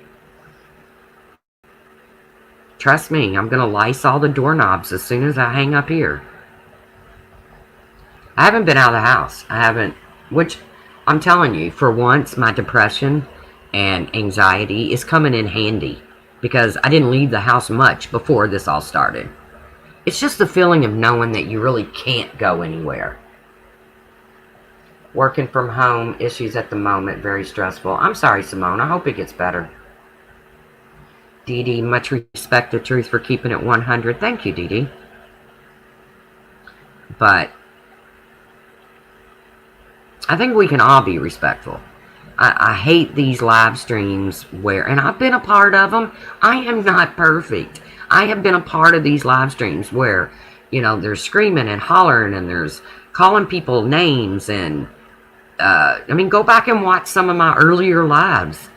Trust me, I'm going to lice all the doorknobs as soon as I hang up here. I haven't been out of the house. I haven't, which I'm telling you, for once, my depression and anxiety is coming in handy because I didn't leave the house much before this all started. It's just the feeling of knowing that you really can't go anywhere. Working from home, issues at the moment, very stressful. I'm sorry, Simone. I hope it gets better. Dee Dee, much respect to Truth for keeping it 100. Thank you, Dee Dee. But I think we can all be respectful. I hate these live streams where, and I've been a part of them. I am not perfect. I have been a part of these live streams where, there's screaming and hollering, and there's calling people names, and go back and watch some of my earlier lives.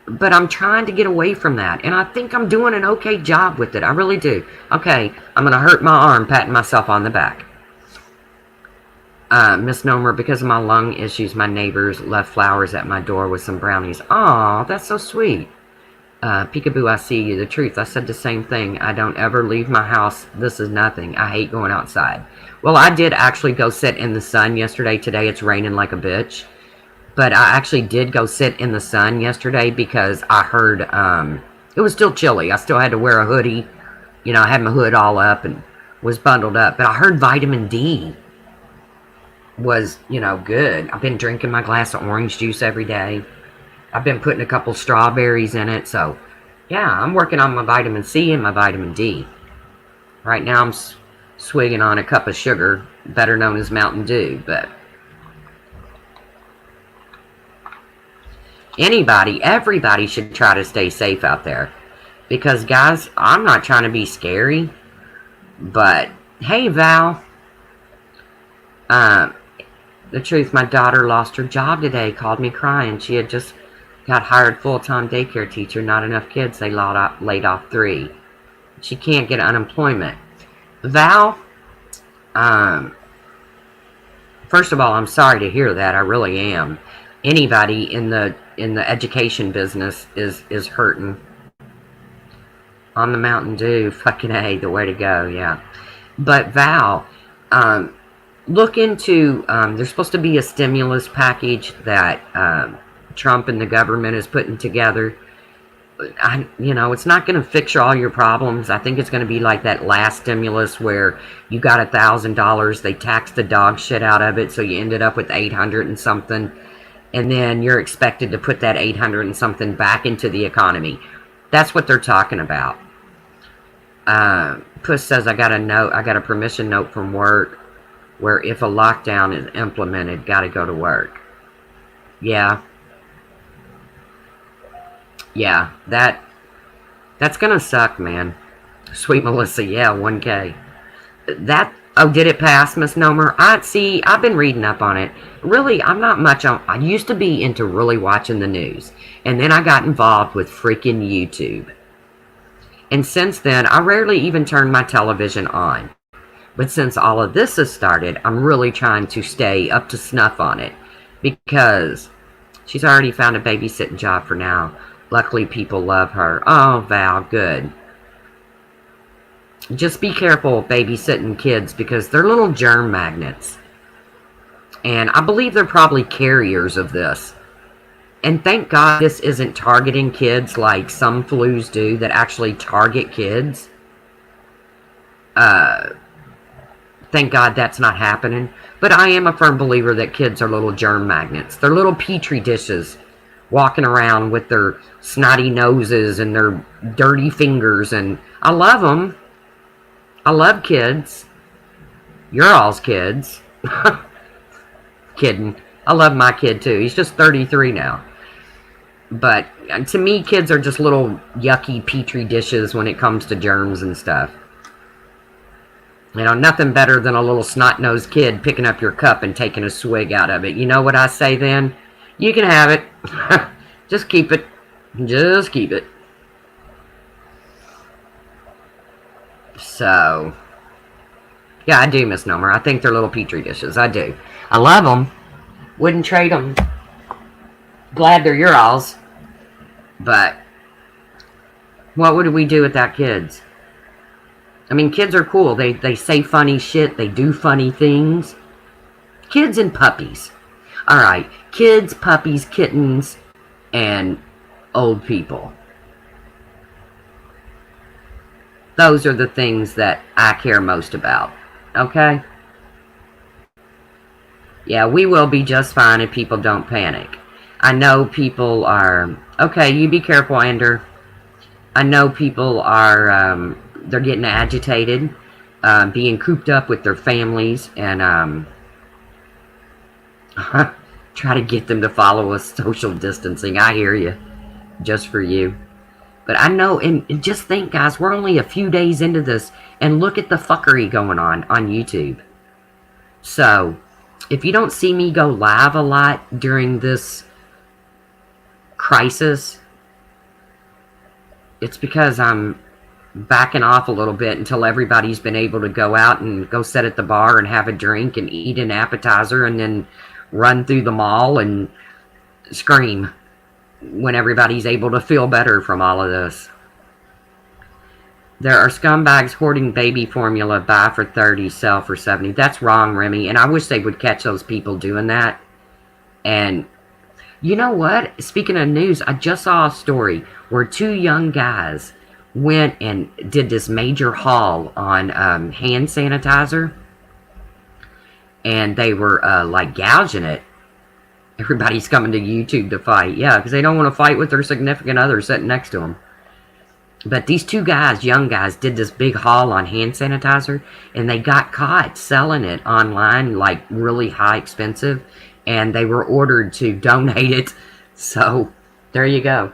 But I'm trying to get away from that, and I think I'm doing an okay job with it. I really do. Okay, I'm going to hurt my arm patting myself on the back. Misnomer, because of my lung issues, my neighbors left flowers at my door with some brownies. Aw, that's so sweet. Peekaboo, I see you. The truth, I said the same thing. I don't ever leave my house. This is nothing. I hate going outside. Well, I did actually go sit in the sun yesterday. Today it's raining like a bitch. But I actually did go sit in the sun yesterday because I heard, it was still chilly. I still had to wear a hoodie. I had my hood all up and was bundled up. But I heard vitamin D was, good. I've been drinking my glass of orange juice every day. I've been putting a couple strawberries in it. So, yeah, I'm working on my vitamin C and my vitamin D. Right now I'm swigging on a cup of sugar, better known as Mountain Dew. But everybody should try to stay safe out there. Because, guys, I'm not trying to be scary. But, hey, Val. The truth, my daughter lost her job today, called me crying. She had just got hired full-time daycare teacher, not enough kids, they laid off 3. She can't get unemployment. Val, first of all, I'm sorry to hear that, I really am. Anybody in the education business is hurting. On the Mountain Dew, fucking A, the way to go, yeah. But Val, look into, there's supposed to be a stimulus package that Trump and the government is putting together. It's not going to fix all your problems. I think it's going to be like that last stimulus where you got $1,000, they taxed the dog shit out of it, so you ended up with 800 and something, and then you're expected to put that 800 and something back into the economy. That's what they're talking about. Puss says, I got a permission note from work where if a lockdown is implemented, gotta go to work. Yeah. Yeah, that's gonna suck, man. Sweet Melissa, yeah, 1K. Did it pass, Misnomer? I've been reading up on it. Really, I'm not much on, I used to be into really watching the news. And then I got involved with freaking YouTube. And since then, I rarely even turn my television on. But since all of this has started, I'm really trying to stay up to snuff on it. Because she's already found a babysitting job for now. Luckily, people love her. Oh, Val, good. Just be careful babysitting kids because they're little germ magnets. And I believe they're probably carriers of this. And thank God this isn't targeting kids like some flus do that actually target kids. Thank God that's not happening. But I am a firm believer that kids are little germ magnets. They're little petri dishes walking around with their snotty noses and their dirty fingers. And I love them. I love kids. You're all's kids. Kidding. I love my kid too. He's just 33 now. But to me, kids are just little yucky petri dishes when it comes to germs and stuff. Nothing better than a little snot-nosed kid picking up your cup and taking a swig out of it. You know what I say then? You can have it. Just keep it. Just keep it. So, yeah, I do, Misnomer. I think they're little petri dishes. I do. I love them. Wouldn't trade them. Glad they're your alls. But what would we do without kids? Kids are cool. They say funny shit. They do funny things. Kids and puppies. Alright. Kids, puppies, kittens, and old people. Those are the things that I care most about. Okay? Yeah, we will be just fine if people don't panic. I know people are... Okay, you be careful, Ander. I know people are... they're getting agitated. Being cooped up with their families. And try to get them to follow us social distancing. I hear you. Just for you. But I know, and just think, guys, we're only a few days into this, and look at the fuckery going on YouTube. So, if you don't see me go live a lot during this crisis, it's because I'm backing off a little bit until everybody's been able to go out and go sit at the bar and have a drink and eat an appetizer and then run through the mall and scream when everybody's able to feel better from all of this. There are scumbags hoarding baby formula, buy for 30, sell for 70. That's wrong, Remy, and I wish they would catch those people doing that. And you know what? Speaking of news, I just saw a story where 2 young guys went and did this major haul on hand sanitizer, and they were like gouging it. Everybody's coming to YouTube to fight. Yeah, because they don't want to fight with their significant other sitting next to them. But these 2 guys, young guys, did this big haul on hand sanitizer, and they got caught selling it online, like really high expensive, and they were ordered to donate it. So there you go.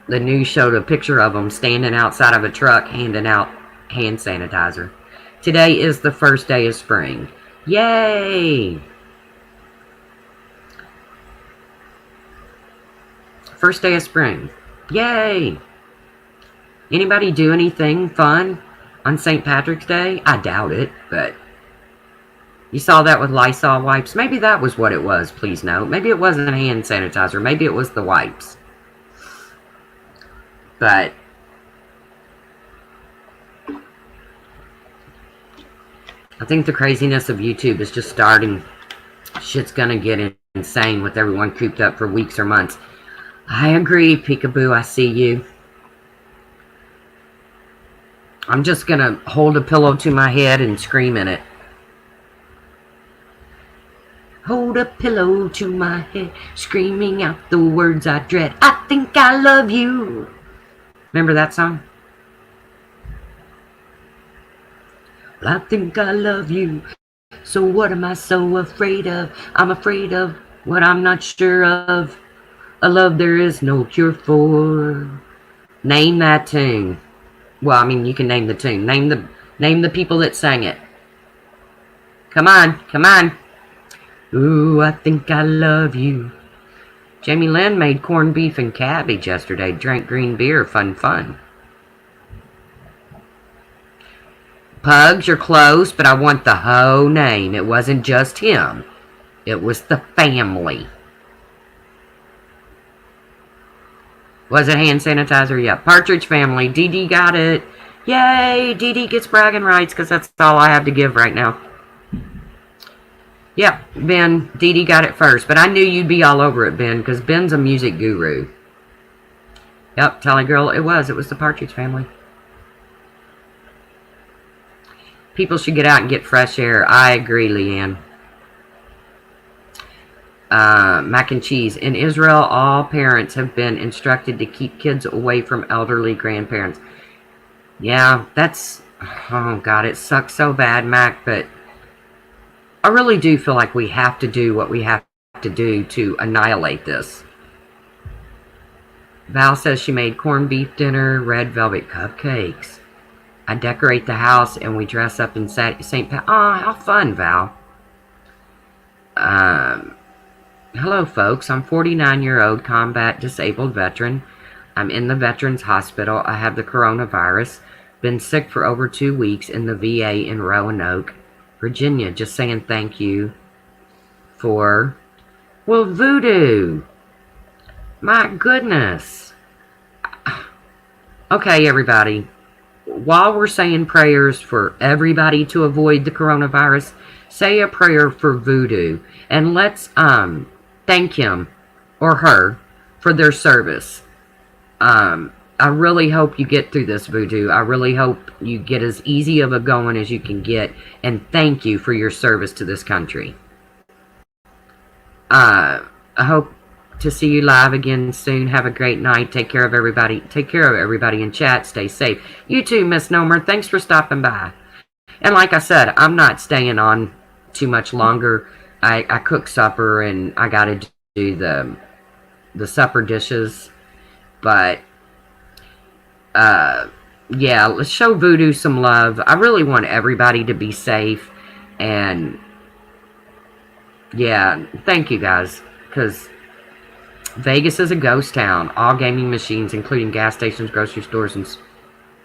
The news showed a picture of them standing outside of a truck handing out hand sanitizer. Today is the first day of spring. Yay! First day of spring. Yay! Anybody do anything fun on St. Patrick's Day? I doubt it, but you saw that with Lysol wipes. Maybe that was what it was, please note. Maybe it wasn't hand sanitizer. Maybe it was the wipes. But I think the craziness of YouTube is just starting. Shit's gonna get insane with everyone cooped up for weeks or months. I agree, Peekaboo, I see you. I'm just gonna hold a pillow to my head and scream in it. Hold a pillow to my head, screaming out the words I dread. I think I love you. Remember that song? Well, I think I love you. So what am I so afraid of? I'm afraid of what I'm not sure of. A love there is no cure for. Name that tune. Well, I mean, you can name the tune. Name the people that sang it. Come on, come on. Ooh, I think I love you. Jamie Lynn made corned beef and cabbage yesterday. Drank green beer. Fun, fun. Pugs, you're close, but I want the whole name. It wasn't just him. It was the family. Was it hand sanitizer? Yeah. Partridge Family. Dee Dee got it. Yay! Dee Dee gets bragging rights because that's all I have to give right now. Yep, Ben. Dee Dee got it first. But I knew you'd be all over it, Ben, because Ben's a music guru. Yep, Tally Girl. It was. It was the Partridge Family. People should get out and get fresh air. I agree, Leanne. Mac and cheese. In Israel, all parents have been instructed to keep kids away from elderly grandparents. Yeah, that's... Oh, God, it sucks so bad, Mac, but I really do feel like we have to do what we have to do to annihilate this. Val says she made corned beef dinner, red velvet cupcakes. I decorate the house and we dress up in St. Pat. Oh, how fun, Val. Hello, folks. I'm 49-year-old combat disabled veteran. I'm in the Veterans Hospital. I have the coronavirus. Been sick for over 2 weeks in the VA in Roanoke, Virginia. Just saying thank you for... Well, voodoo. My goodness. Okay, everybody. While we're saying prayers for everybody to avoid the coronavirus, say a prayer for voodoo. And let's thank him or her for their service. I really hope you get through this, voodoo. I really hope you get as easy of a going as you can get. And thank you for your service to this country. I hope to see you live again soon. Have a great night. Take care of everybody. Take care of everybody in chat. Stay safe. You too, Miss Nomer. Thanks for stopping by. And like I said, I'm not staying on too much longer. I cook supper and I got to do the supper dishes. But Yeah, let's show Voodoo some love. I really want everybody to be safe. And yeah, thank you guys. Because Vegas is a ghost town. All gaming machines, including gas stations, grocery stores, and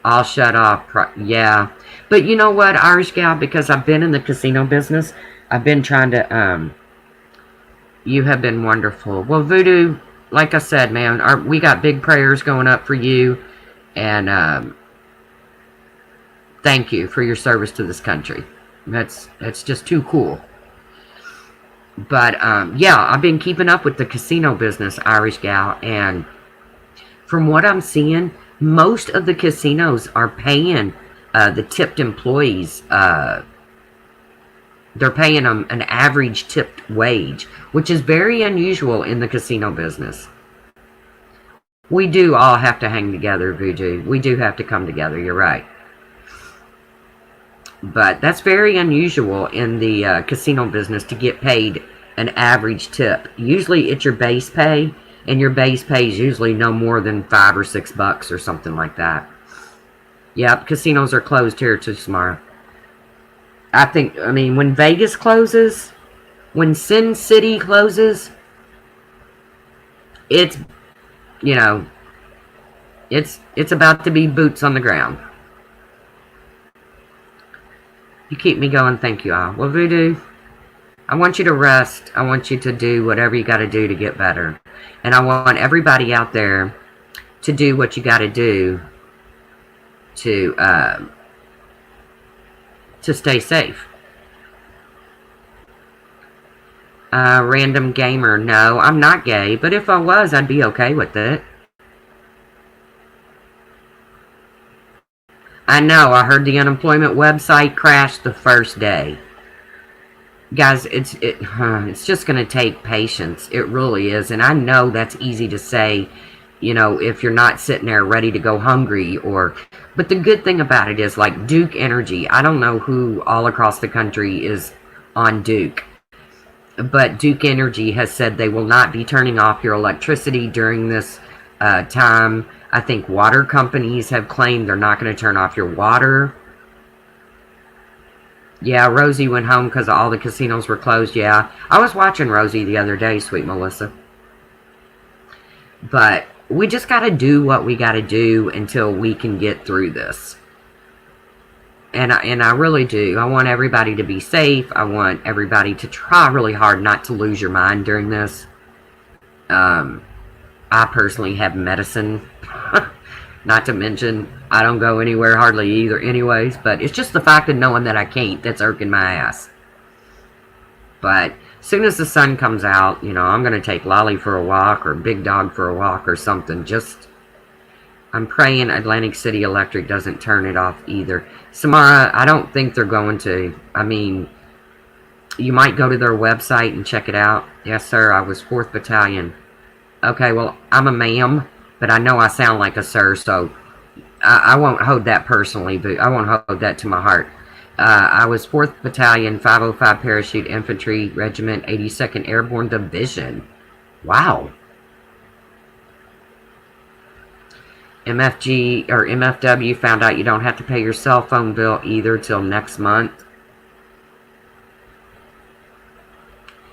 all shut off. Yeah. But you know what, Irish Gal? Because I've been in the casino business, I've been trying to, you have been wonderful. Well, Voodoo, like I said, man, we got big prayers going up for you. And thank you for your service to this country. That's just too cool. But yeah, I've been keeping up with the casino business, Irish Gal, and from what I'm seeing, most of the casinos are paying the tipped employees. They're paying them an average tipped wage, which is very unusual in the casino business. We do all have to hang together, Voodoo. We do have to come together. You're right. But that's very unusual in the casino business to get paid an average tip. Usually it's your base pay, and your base pay is usually no more than $5 or $6 or something like that. Yep, casinos are closed here too tomorrow. I mean, when Vegas closes, when Sin City closes, it's, you know, it's about to be boots on the ground. You keep me going, thank you all. Well, Voodoo, I want you to rest. I want you to do whatever you got to do to get better. And I want everybody out there to do what you got to do to stay safe. Random gamer, no, I'm not gay, but if I was, I'd be okay with it. I know, I heard the unemployment website crashed the first day. Guys, it's just going to take patience. It really is. And I know that's easy to say, you know, if you're not sitting there ready to go hungry but the good thing about it is, like Duke Energy, I don't know who all across the country is on Duke, but Duke Energy has said they will not be turning off your electricity during this time. I think water companies have claimed they're not going to turn off your water. Yeah, Rosie went home because all the casinos were closed. Yeah, I was watching Rosie the other day, sweet Melissa. But we just got to do what we got to do until we can get through this. And I really do. I want everybody to be safe. I want everybody to try really hard not to lose your mind during this. I personally have medicine. Not to mention, I don't go anywhere hardly either anyways. But it's just the fact of knowing that I can't that's irking my ass. But as soon as the sun comes out, you know, I'm going to take Lolly for a walk or Big Dog for a walk or something. I'm praying Atlantic City Electric doesn't turn it off either. Samara, I don't think they're going to. I mean, you might go to their website and check it out. Yes, sir, I was 4th Battalion. Okay, well, I'm a ma'am, but I know I sound like a sir, so I won't hold that personally, but I won't hold that to my heart. I was 4th Battalion, 505 Parachute Infantry Regiment, 82nd Airborne Division. Wow. MFG or MFW found out you don't have to pay your cell phone bill either till next month.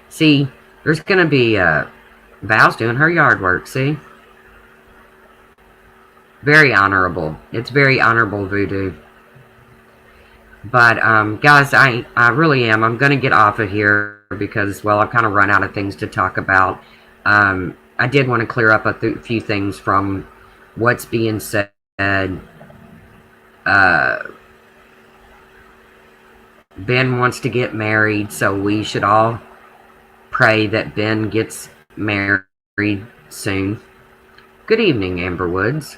See, there's going to be Val's doing her yard work, see? Very honorable. It's very honorable, Voodoo. But, guys, I really am. I'm going to get off of here because, well, I've kind of run out of things to talk about. I did want to clear up a few things from what's being said. Ben wants to get married, so we should all pray that Ben gets married soon. Good evening, Amber Woods.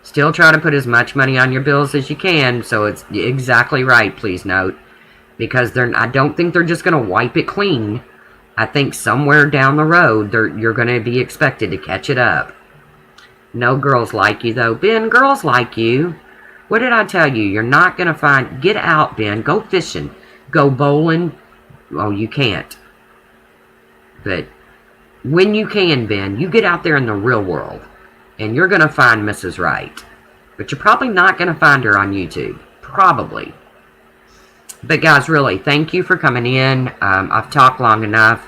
Still try to put as much money on your bills as you can, so it's exactly right, please note. Because I don't think they're just going to wipe it clean. I think somewhere down the road, you're going to be expected to catch it up. No girls like you, though. Ben, girls like you. What did I tell you? You're not going to find... Get out, Ben. Go fishing. Go bowling. Oh, you can't. But when you can, Ben, you get out there in the real world. And you're going to find Mrs. Wright. But you're probably not going to find her on YouTube. Probably. But guys, really, thank you for coming in. I've talked long enough.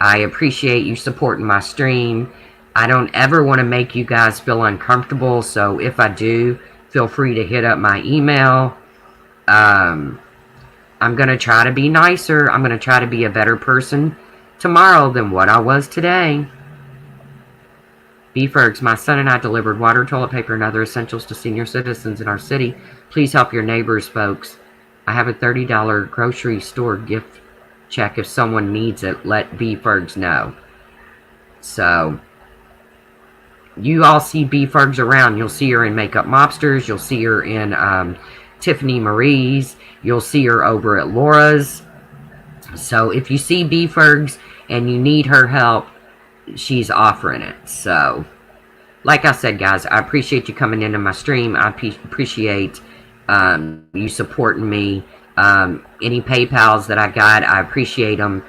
I appreciate you supporting my stream. I don't ever want to make you guys feel uncomfortable. So if I do, feel free to hit up my email. I'm going to try to be nicer. I'm going to try to be a better person tomorrow than what I was today. B. Fergs, my son and I delivered water, toilet paper, and other essentials to senior citizens in our city. Please help your neighbors, folks. I have a $30 grocery store gift check. If someone needs it, let B. Fergs know. So, you all see B. Fergs around. You'll see her in Makeup Mobsters. You'll see her in Tiffany Marie's. You'll see her over at Laura's. So, if you see B. Fergs and you need her help, she's offering it. So, like I said, guys, I appreciate you coming into my stream. I appreciate you supporting me. Any PayPals that I got, I appreciate them.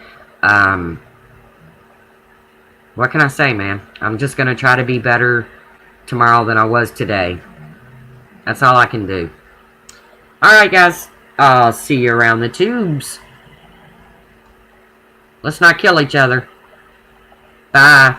What can I say, man? I'm just going to try to be better tomorrow than I was today. That's all I can do. Alright, guys. I'll see you around the tubes. Let's not kill each other. Bye.